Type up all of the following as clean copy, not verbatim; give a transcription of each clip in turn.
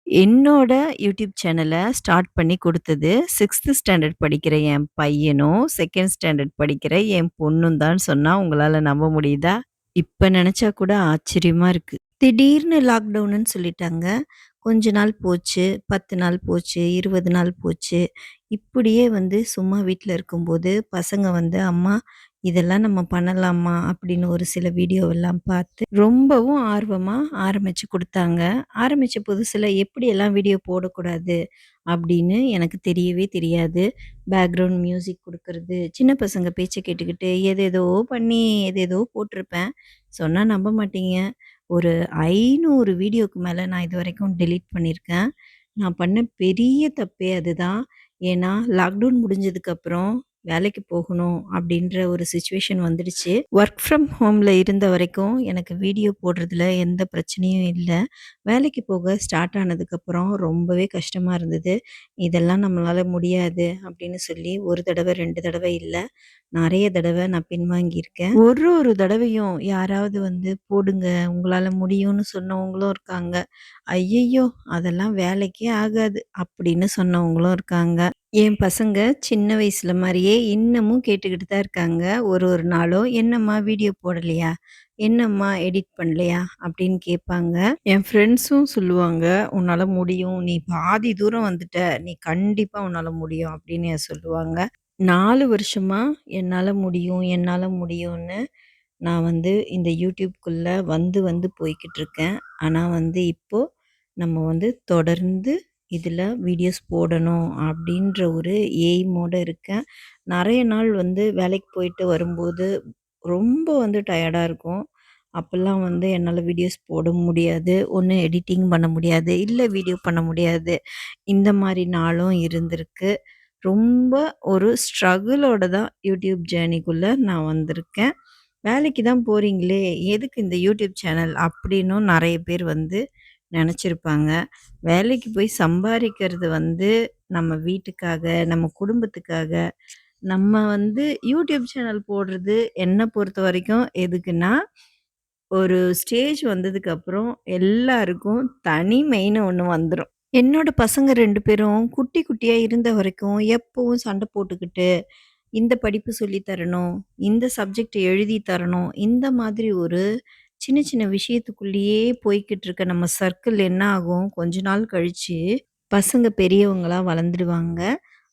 என்னோட YouTube சேனல start பண்ணி குடுத்தது 6த் ஸ்டாண்டர்ட் படிக்கிற என் பையனும், 2ண்ட் ஸ்டாண்டர்ட் படிக்கிற என் பொண்ணும் தான் சொன்னா உங்களால நம்ப முடியுதா? இப்ப நெனச்சா கூட ஆச்சரியமா இருக்கு. திடீர்னு லாக்டவுனுன்னு சொல்லிட்டாங்க. கொஞ்ச நாள் போச்சு, 10 நாள் போச்சு, 20 நாள் போச்சு. இப்படியே சும்மா வீட்ல இருக்கும்போது பசங்க "அம்மா இதெல்லாம் நம்ம பண்ணலாமா?" அப்படின்னு ஒரு சில வீடியோவெல்லாம் பார்த்து ரொம்பவும் ஆர்வமா ஆரம்பிச்சு குடுத்தாங்க. ஆரம்பிச்ச புதுசுல எப்படியெல்லாம் வீடியோ போடக்கூடாது அப்படின்னு எனக்கு தெரியவே தெரியாது. பேக்ரவுண்ட் மியூசிக் குடுக்கறது, சின்ன பசங்க பேச்ச கேட்டுக்கிட்டு ஏதேதோ பண்ணி ஏதேதோ போட்டிருப்பேன். சொன்னா நம்ப மாட்டீங்க. ஒரு 500 வீடியோக்கு மேல நான் இதுவரைக்கும் டெலீட் பண்ணியிருக்கேன். நான் பண்ண பெரிய தப்பே அதுதான். ஏன்னா, லாக்டவுன் முடிஞ்சதுக்கப்புறம் வேலைக்கு போகணும் அப்படின்ற ஒரு சிச்சுவேஷன் வந்துடுச்சு. ஒர்க் ஃப்ரம் ஹோம்ல இருந்த வரைக்கும் எனக்கு வீடியோ போடுறதுல எந்த பிரச்சனையும் இல்ல. வேலைக்கு போக ஸ்டார்ட் ஆனதுக்கப்புறம் ரொம்பவே கஷ்டமா இருந்தது. இதெல்லாம் நம்மளால முடியாது அப்படின்னு சொல்லி 1 தடவ, 2 தடவ இல்ல. நெறைய தடவ நான் பின்வாங்கியிருக்கேன். ஒரு ஒரு தடவையும் யாராவது போடுங்க உங்களால முடியும்னு சொன்னவங்களும் இருக்காங்க. ஐய்யய்யோ! அதெல்லாம் வேலைக்கே ஆகாது அப்படின்னு சொன்னவங்களும் இருக்காங்க. என் பசங்க சின்ன வயசுல மாரியே இன்னமும் கேட்டுக்கிட்டு தான் இருக்காங்க. ஒரு ஒரு நாளும் "என்னம்மா வீடியோ போடலையா? என்னம்மா எடிட் பண்ணலையா?" அப்படின்னு கேட்பாங்க. என் ஃப்ரெண்ட்ஸும் சொல்லுவாங்க, "உன்னால முடியும். நீ பாதி தூரம் வந்துட்ட. நீ கண்டிப்பா உன்னால முடியும்." அப்படின்னு சொல்லுவாங்க. 4 வருஷமா என்னால முடியும், என்னால முடியும்னு நான் இந்த YouTubeக்குள்ள வந்து வந்து போய்க்கிட்டு இருக்கேன். ஆனா இப்போ நம்ம தொடர்ந்து இதில வீடியோஸ் போடணும் அப்படின்ற ஒரு எய்மோட இருக்கேன். நெறைய நாள் வேலைக்கு போயிட்டு வரும்போது ரொம்ப டயர்டா இருக்கும். அப்பல்லாம் என்னால வீடியோஸ் போட முடியாது. ஒண்ணு எடிட்டிங் பண்ண முடியாது, இல்ல வீடியோ பண்ண முடியாது. இந்த மாரி நாளும் இருந்திருக்கு. ரொம்ப ஒரு ஸ்ட்ரகிளோட தான் யூடியூப் ஜர்னிக்குள்ள நான் வந்திருக்கேன். வேலைக்கு தான் போறீங்களே, எதுக்கு இந்த யூடியூப் சேனல்? அப்படின்னும் நெறைய பேர் நெனச்சிருப்பாங்க. வேலைக்கு போய் சம்பாரிக்கிறது நம்ம வீட்டுக்காக, நம்ம குடும்பத்துக்காக, நம்ம யூடியூப் சேனல் போடுறது என்ன பொறுத்தவரைக்கும் எதுக்குன்னா, ஒரு ஸ்டேஜ் வந்ததுக்கப்புறம் எல்லாருக்கும் தனிமைன்னு ஒண்ணு வந்துரும். என்னோட பசங்க 2 பேரும் குட்டி குட்டியா இருந்த வரைக்கும் எப்பவும் சண்டை போட்டுக்கிட்டு, இந்த படிப்பு சொல்லி தரணும், இந்த சப்ஜெக்ட் எழுதி தரணும், இந்த மாதிரி ஒரு சின்ன சின்ன விஷயத்துக்குள்ளேயே போய்க்கிட்டு இருக்க நம்ம சர்க்கிள் என்ன ஆகும், கொஞ்ச நாள் கழிச்சு பசங்க பெரியவங்களா வளர்ந்துடுவாங்க.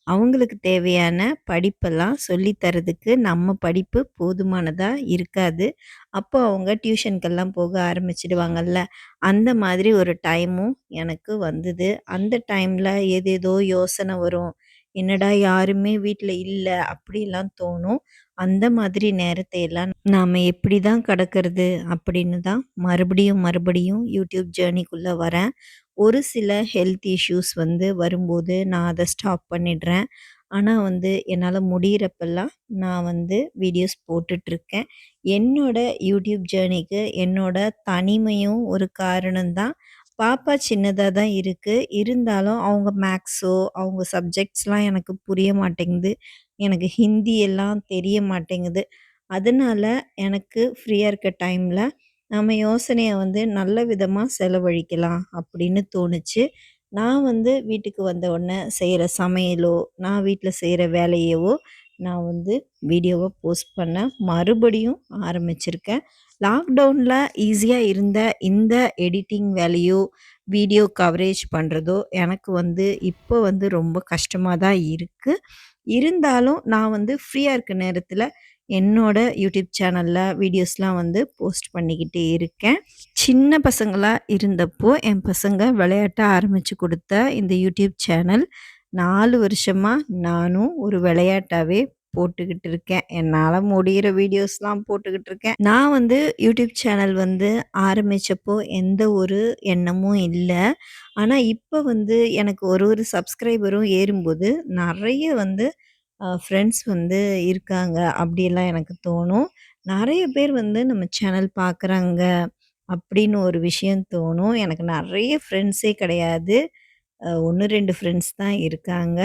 அவங்களுக்கு தேவையான படிப்பெல்லாம் சொல்லி தர்றதுக்கு நம்ம படிப்பு போதுமானதா இருக்காது. அப்போ அவங்க டியூஷனுக்கெல்லாம் போக ஆரம்பிச்சுடுவாங்கல்ல. அந்த மாதிரி ஒரு டைமும் எனக்கு வந்தது. அந்த டைம்ல ஏதேதோ யோசனை வரும். என்னடா யாருமே வீட்ல இல்ல, அப்படிலாம் தோணும். அந்த மாதிரி நேரத்தை எல்லாம் நாம எப்படி தான் கடக்கிறது அப்படின்னு தான் மறுபடியும் மறுபடியும் யூடியூப் ஜர்னிக்குள்ள வரேன். ஒரு சில ஹெல்த் இஷ்யூஸ் வரும்போது நான் அத ஸ்டாப் பண்ணிடுறேன். ஆனா என்னால முடியிறப்பல்லாம் நான் வீடியோஸ் போட்டுட்ருக்கேன். என்னோட யூடியூப் ஜர்னிக்கு என்னோட தனிமையும் ஒரு காரணம் தான். பாப்பா சின்னதா தான் இருக்கு. இருந்தாலும் அவங்க மேக்ஸோ, அவங்க சப்ஜெக்ட்ஸ்லாம் எனக்கு புரிய மாட்டேங்குது. எனக்கு ஹிந்தி எல்லாம் தெரிய மாட்டேங்குது. அதனால எனக்கு ஃப்ரீயா இருக்க டைம்ல நம்ம யோசனைய நல்ல விதமா செலவழிக்கலாம் அப்படின்னு தோணுச்சு. நான் வீட்டுக்கு வந்த உடனே செய்ற சமையலோ, நான் வீட்ல செய்ற வேலையவோ நான் வீடியோவா போஸ்ட் பண்ண மறுபடியும் ஆரம்பிச்சிருக்கேன். லாக்டவுன்ல ஈஸியா இருந்த இந்த எடிட்டிங் வேலையோ, வீடியோ கவரேஜ் பண்றதோ எனக்கு இப்போ ரொம்ப கஷ்டமா தான் இருக்கு. இருந்தாலும் நான் ஃப்ரீயா இருக்க நேரத்தில என்னோட யூடியூப் சேனல்ல வீடியோஸ்லாம் போஸ்ட் பண்ணிக்கிட்டே இருக்கேன். சின்ன பசங்களா இருந்தப்போ, என் பசங்க விளையாட்ட ஆரம்பிச்சு குடுத்த இந்த யூடியூப் சேனல் 4 வருஷமா நானும் ஒரு விளையாட்டாவே போட்டுக்கிட்டு இருக்கேன். என்னால முடியிற வீடியோஸ்லாம் போட்டுக்கிட்டு இருக்கேன். நான் யூடியூப் சேனல் ஆரம்பிச்சப்போ எந்த ஒரு எண்ணமும் இல்ல. ஆனா இப்ப எனக்கு ஒரு ஒரு சப்ஸ்கிரைபரும் ஏறும்போது நெறைய ஃப்ரெண்ட்ஸ் இருக்காங்க. அப்படியெல்லாம் எனக்கு தோணும். நெறைய பேர் நம்ம சேனல் பார்க்குறாங்க அப்படின்னு ஒரு விஷயம் தோணும். எனக்கு நெறைய ஃப்ரெண்ட்ஸே கிடையாது. 1, 2 ஃப்ரெண்ட்ஸ் தான் இருக்காங்க.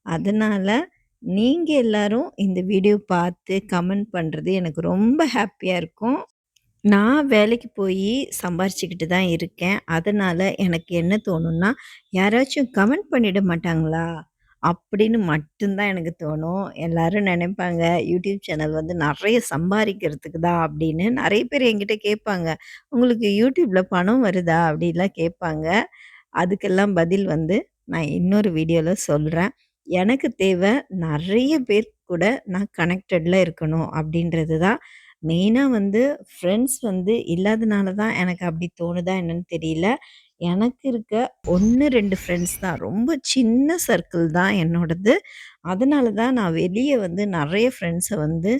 அதனால நீங்க எல்லாரும் இந்த வீடியோ பார்த்து கமெண்ட் பண்றது எனக்கு ரொம்ப ஹேப்பியா இருக்கும். நான் வேலைக்கு போயி சம்பாரிச்சுக்கிட்டு தான் இருக்கேன். அதனால எனக்கு என்ன தோணும்னா, யாராச்சும் கமெண்ட் பண்ணிட மாட்டாங்களா? அப்படின்னு மட்டும் தான் எனக்கு தோணும். எல்லாரும் நெனைப்பாங்க, யூடியூப் சேனல் வந்து நெறைய சம்பாரிக்கிறதுக்கு தான் அப்படின்னு. நெறைய பேர் என்கிட்ட கேட்பாங்க, "உங்களுக்கு யூடியூப்ல பணம் வருதா?" அப்படிலாம் கேட்பாங்க. அதுக்கெல்லாம் பதில் வந்து நான் இன்னொரு வீடியோல சொல்றேன். எனக்கு தேவ நெறைய பேர் கூட நான் கனெக்டட்ல இருக்கணும் அப்படின்றது தான். மெயினா வந்து ஃப்ரெண்ட்ஸ் வந்து இல்லாதனால தான் எனக்கு அப்படி தோணுதா என்னன்னு தெரியல. எனக்கு இருக்க 1, 2 ஃப்ரெண்ட்ஸ் தான். ரொம்ப சின்ன சர்க்கிள் தான் என்னோடது. அதனால தான் நான் வெளிய வந்து நெறைய ஃப்ரெண்ட்ஸ வந்து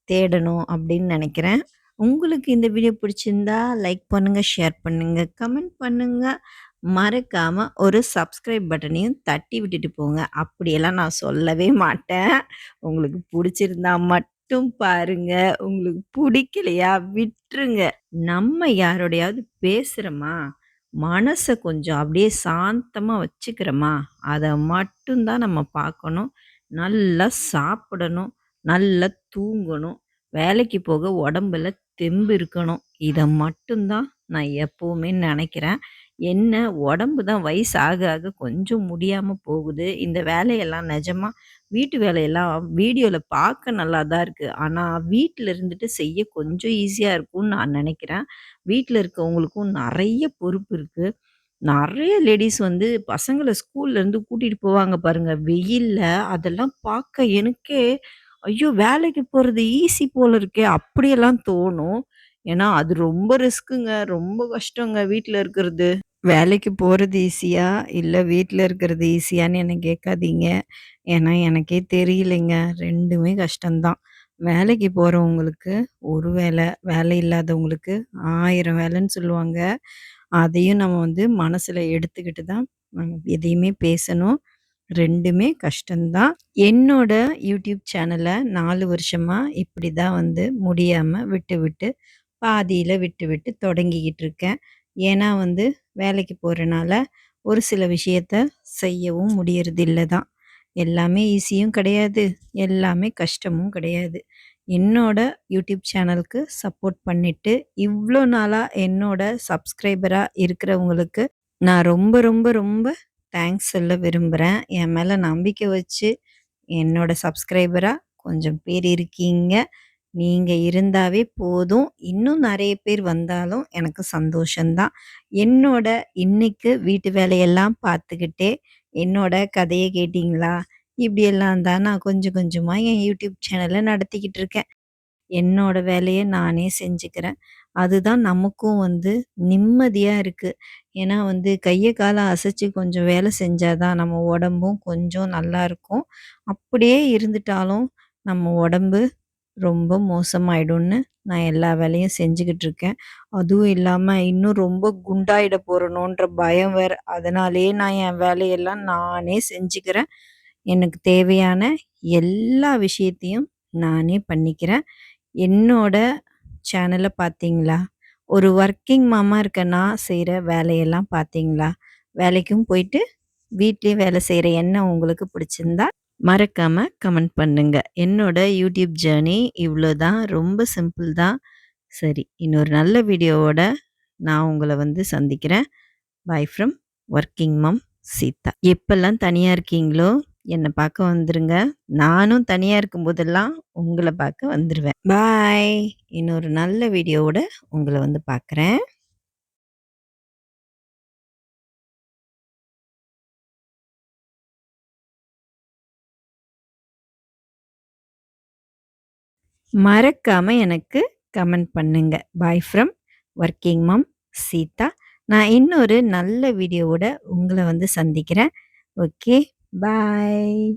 தேடணும் அப்படின்னு நெனைக்கிறேன். உங்களுக்கு இந்த வீடியோ பிடிச்சிருந்தா லைக் பண்ணுங்க, ஷேர் பண்ணுங்க, கமெண்ட் பண்ணுங்க. மறக்காம ஒரு சப்ஸ்கிரைப் பட்டனையும் தட்டி விட்டுட்டு போங்க. அப்படியெல்லாம் நான் சொல்லவே மாட்டேன். உங்களுக்கு புடிச்சிருந்தா மட்டும் பாருங்க. உங்களுக்கு புடிக்கலையா விட்டுருங்க. நம்ம யாரோடையாவது பேசுறோமா, மனச கொஞ்சம் அப்படியே சாந்தமா வச்சுக்கிறோமா, அத மட்டும் தான் நம்ம பார்க்கணும். நல்லா சாப்பிடணும், நல்லா தூங்கணும், வேலைக்கு போக உடம்புல தெம்பு இருக்கணும். இத மட்டும் தான் நான் எப்பவுமே நெனைக்கிறேன். என்ன உடம்பு தான் வயசு ஆக ஆக கொஞ்சம் முடியாம போகுது. இந்த வேலையெல்லாம் நெஜமா வீட்டு வேலையெல்லாம் வீடியோல பார்க்க நல்லா தான் இருக்கு. ஆனா வீட்ல இருந்துட்டு செய்ய கொஞ்சம் ஈஸியா இருக்கும்னு நான் நெனைக்கிறேன். வீட்ல இருக்கவங்களுக்கும் நெறைய பொறுப்பு இருக்கு. நெறைய லேடீஸ் வந்து பசங்கள ஸ்கூல்லேருந்து கூட்டிட்டு போவாங்க பாருங்க. வெயில்ல அதெல்லாம் பார்க்க எனக்கே, ஐயோ! வேலைக்கு போறது ஈஸி போல இருக்கே! அப்படியெல்லாம் தோணும். ஏன்னா, அது ரொம்ப ரிஸ்க்குங்க. ரொம்ப கஷ்டங்க வீட்ல இருக்கிறது. வேலைக்கு போறது ஈஸியா? இல்ல வீட்ல இருக்கிறது ஈஸியான்னு என்ன கேட்காதீங்க. ஏன்னா, எனக்கே தெரியலைங்க. 2மே கஷ்டம் தான். வேலைக்கு போறவங்களுக்கு ஒரு வேலை, வேலை இல்லாதவங்களுக்கு 1000 வேலைன்னு சொல்லுவாங்க. அதையும் நம்ம வந்து மனசுல எடுத்துக்கிட்டு தான் எதையுமே பேசணும். 2மே கஷ்டம் தான். என்னோட யூடியூப் சேனல 4 வருஷமா இப்படி தான் வந்து முடியாம விட்டு, விட்டு பாதியில விட்டு, விட்டு தொடங்கிக்கிட்டு இருக்கேன். ஏன்னா வந்து வேலைக்கு போறனால ஒரு சில விஷயத்த செய்யவும் முடியறதில்ல தான். எல்லாமே ஈஸியும் கிடையாது. எல்லாமே கஷ்டமும் கிடையாது. என்னோட யூடியூப் சேனலுக்கு சப்போர்ட் பண்ணிட்டு, இவ்ளோ நாளா என்னோட சப்ஸ்கிரைபரா இருக்கிறவங்களுக்கு நான் ரொம்ப, ரொம்ப, ரொம்ப தேங்க்ஸ் சொல்ல விரும்புறேன். என் மேல நம்பிக்கை வச்சு என்னோட சப்ஸ்கிரைபரா கொஞ்சம் பேர் இருக்கீங்க. நீங்க இருந்தாவே போதும். இன்னும் நெறைய பேர் வந்தாலும் எனக்கு சந்தோஷம் தான். என்னோட இன்னைக்கு வீட்டு வேலையெல்லாம் பார்த்துக்கிட்டே, என்னோட கதைய கேட்டீங்களா? இப்படியெல்லாம் தான் நான் கொஞ்சம் கொஞ்சமா என் யூடியூப் சேனல நடத்திக்கிட்டு இருக்கேன். என்னோட வேலைய நானே செஞ்சுக்கிறேன். அதுதான் நமக்கும் வந்து நிம்மதியா இருக்கு. ஏன்னா வந்து கைய கால அசைச்சு கொஞ்சம் வேலை செஞ்சா தான் நம்ம உடம்பும் கொஞ்சம் நல்லாருக்கும். அப்படியே இருந்துட்டாலும் நம்ம உடம்பு ரொம்ப மோசமாயிடும்னு நான் எல்லா வேலையும் செஞ்சுகிட்டு இருக்கேன். அதுவும் இல்லாம இன்னும் ரொம்ப குண்டாயிட போறனோன்ற பயம் வேற. அதனாலேயே நான் என் வேலையெல்லாம் நானே செஞ்சுக்கிறேன். எனக்கு தேவையான எல்லா விஷயத்தையும் நானே பண்ணிக்கிறேன். என்னோட சேனல பார்த்தீங்களா? ஒரு வொர்க்கிங் மாமா இருக்க நான் செய்ற வேலையெல்லாம் பார்த்தீங்களா? வேலைக்கும் போயிட்டு, வீட்லயும் வேலை செய்ற என்ன உங்களுக்கு பிடிச்சிருந்தா, மறக்காம கமெண்ட் பண்ணுங்க. என்னோட யூடியூப் ஜர்னி இவ்ளோதான். ரொம்ப சிம்பிள் தான். சரி, இன்னொரு நல்ல வீடியோவோட நான் உங்கள வந்து சந்திக்கிறேன். பை ஃப்ரம் வொர்க்கிங் மாம் சீதா. எப்பல்லாம் தனியா இருக்கீங்களோ, என்ன பார்க்க வந்துருங்க. நானும் தனியா இருக்கும்போதெல்லாம் உங்கள பார்க்க வந்துருவேன். பாய். இன்னொரு நல்ல வீடியோவோட உங்கள வந்து பார்க்குறேன். மறக்காம எனக்கு கமெண்ட் பண்ணுங்க. பாய் ஃப்ரம் வொர்க்கிங் மாம் சீதா. நான் இன்னொரு நல்ல வீடியோவோட உங்கள வந்து சந்திக்கிறேன். ஓகே. பாய்.